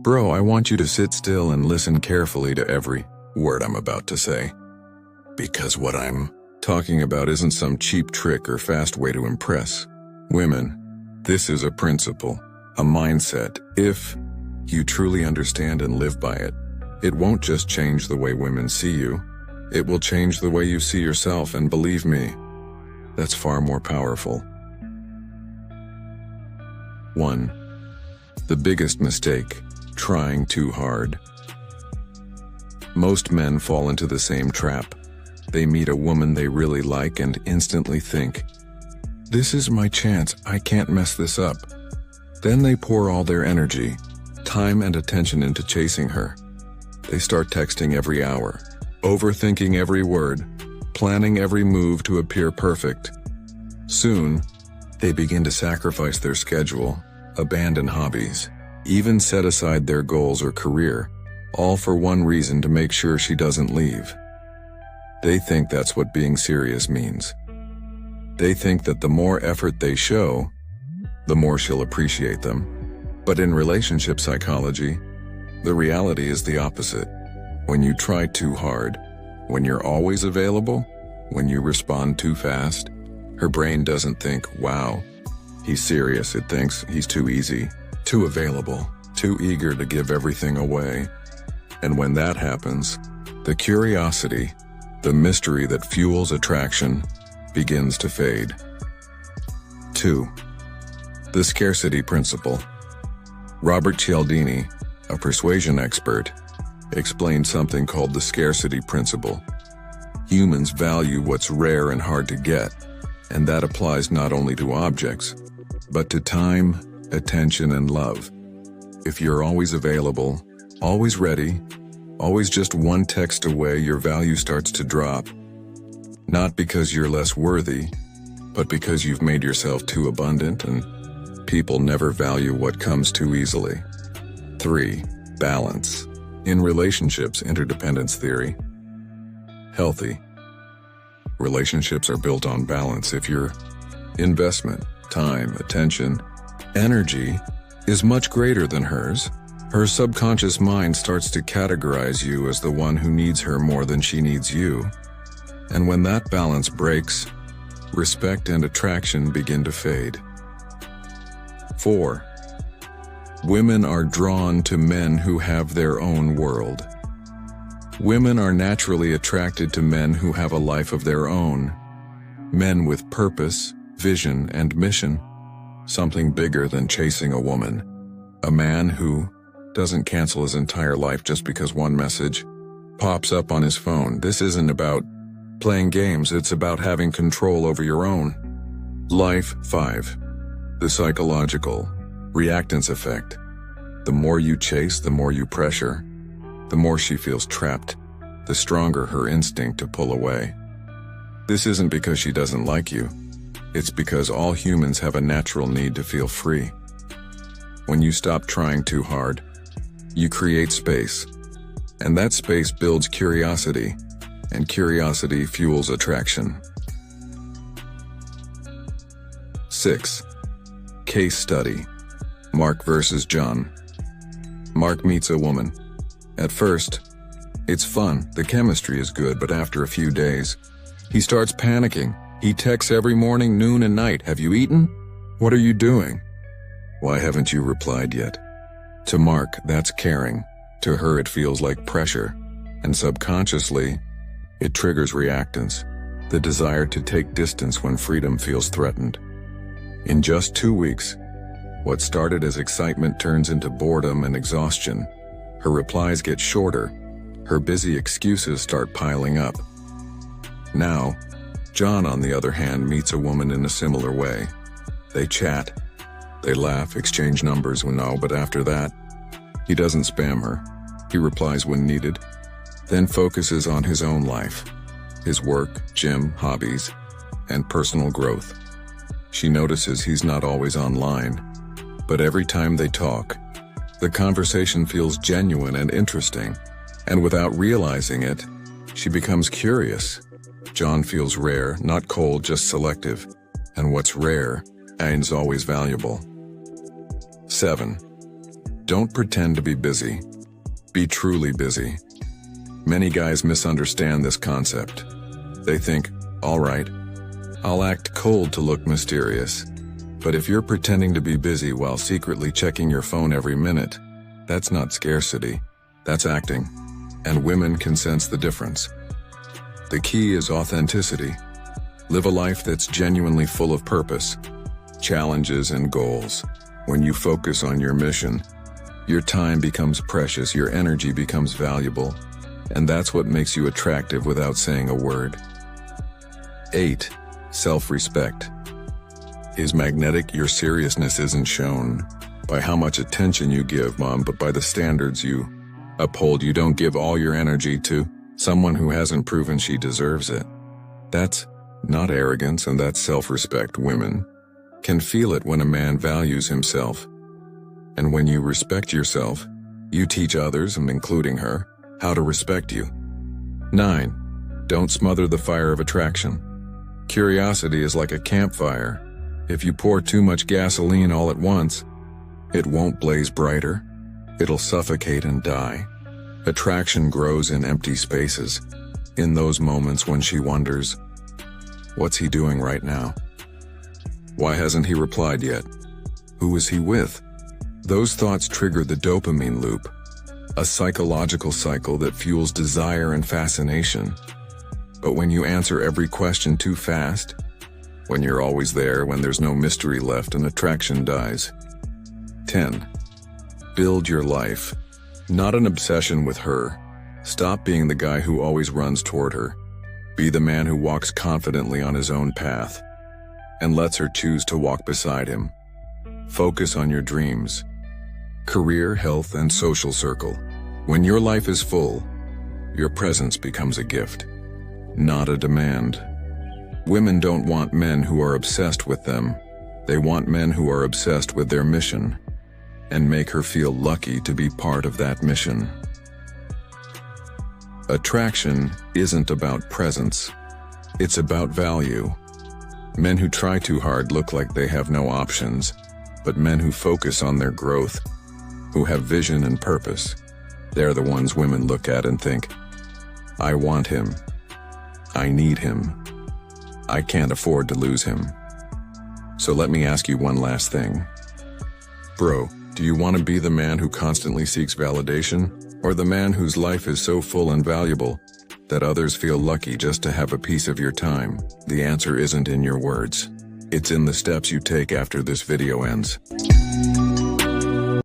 Bro, I want you to sit still and listen carefully to every word I'm about to say. Because what I'm talking about isn't some cheap trick or fast way to impress women. This is a principle, a mindset. If you truly understand and live by it, it won't just change the way women see you, it will change the way you see yourself, and believe me, that's far more powerful. 1. The biggest mistake: trying too hard. Most men fall into the same trap. They meet a woman they really like and instantly think, "This is my chance, I can't mess this up." Then they pour all their energy, time and attention into chasing her. They start texting every hour, overthinking every word, planning every move to appear perfect. Soon, they begin to sacrifice their schedule, abandon hobbies, even set aside their goals or career, all for one reason: to make sure she doesn't leave. They think that's what being serious means. They think that the more effort they show, the more she'll appreciate them. But in relationship psychology, the reality is the opposite. When you try too hard, when you're always available, when you respond too fast, her brain doesn't think, "Wow, he's serious." It thinks he's too easy, too available, too eager to give everything away. And when that happens, the curiosity, the mystery that fuels attraction, begins to fade. 2. The Scarcity Principle. Robert Cialdini, a persuasion expert, explained something called the Scarcity Principle. Humans value what's rare and hard to get, and that applies not only to objects, but to time, attention, and love. If you're always available, always ready, always just one text away, your value starts to drop. Not because you're less worthy, but because you've made yourself too abundant, and people never value what comes too easily. 3. Balance. In relationships, interdependence theory. Healthy relationships are built on balance. If your investment, time, attention, energy is much greater than hers, her subconscious mind starts to categorize you as the one who needs her more than she needs you. And when that balance breaks, respect and attraction begin to fade. 4. Women are drawn to men who have their own world. Women are naturally attracted to men who have a life of their own. Men with purpose, vision, and mission. Something bigger than chasing a woman. A man who doesn't cancel his entire life just because one message pops up on his phone. This isn't about playing games, it's about having control over your own life. 5. The Psychological Reactance effect. The more you chase, the more you pressure, the more she feels trapped, the stronger her instinct to pull away. This isn't because she doesn't like you. It's because all humans have a natural need to feel free. When you stop trying too hard, you create space, and that space builds curiosity, and curiosity fuels attraction. 6. Case study. Mark versus John. Mark meets a woman. At first, it's fun, the chemistry is good, but after a few days, he starts panicking. He texts every morning, noon, and night. "Have you eaten? What are you doing? Why haven't you replied yet?" To Mark, that's caring. To her, it feels like pressure, and subconsciously, it triggers reactance, the desire to take distance when freedom feels threatened. In just 2 weeks, what started as excitement turns into boredom and exhaustion. Her replies get shorter. Her busy excuses start piling up. Now, John, on the other hand, meets a woman in a similar way. They chat, they laugh, exchange numbers when no, but after that, he doesn't spam her. He replies when needed, then focuses on his own life, his work, gym, hobbies, and personal growth. She notices he's not always online, but every time they talk, the conversation feels genuine and interesting, and without realizing it, she becomes curious. John feels rare, not cold, just selective, and what's rare is always valuable. 7. Don't pretend to be busy. Be truly busy. Many guys misunderstand this concept. They think, all right, I'll act cold to look mysterious. But if you're pretending to be busy while secretly checking your phone every minute, that's not scarcity, that's acting. And women can sense the difference. The key is authenticity. Live a life that's genuinely full of purpose, challenges, and goals. When you focus on your mission, your time becomes precious, your energy becomes valuable, and that's what makes you attractive without saying a word. 8. Self-respect. Is magnetic. Your seriousness isn't shown by how much attention you give, Mom, but by the standards you uphold. You don't give all your energy to someone who hasn't proven she deserves it. That's not arrogance, and that's self-respect. Women can feel it when a man values himself. And when you respect yourself, you teach others, and including her, how to respect you. 9. Don't smother the fire of attraction. Curiosity is like a campfire. If you pour too much gasoline all at once, it won't blaze brighter. It'll suffocate and die. Attraction grows in empty spaces, in those moments when she wonders, what's he doing right now? Why hasn't he replied yet? Who is he with? Those thoughts trigger the dopamine loop, a psychological cycle that fuels desire and fascination. But when you answer every question too fast, when you're always there, when there's no mystery left, and attraction dies. 10. Build your life. Not an obsession with her. Stop being the guy who always runs toward her. Be the man who walks confidently on his own path and lets her choose to walk beside him. Focus on your dreams. Career, health, and social circle. When your life is full, your presence becomes a gift, not a demand. Women don't want men who are obsessed with them. They want men who are obsessed with their mission and make her feel lucky to be part of that mission. Attraction isn't about presence. It's about value. Men who try too hard look like they have no options, but men who focus on their growth, who have vision and purpose, they're the ones women look at and think, I want him. I need him. I can't afford to lose him. So let me ask you one last thing. Bro, do you want to be the man who constantly seeks validation, or the man whose life is so full and valuable that others feel lucky just to have a piece of your time? The answer isn't in your words. It's in the steps you take after this video ends.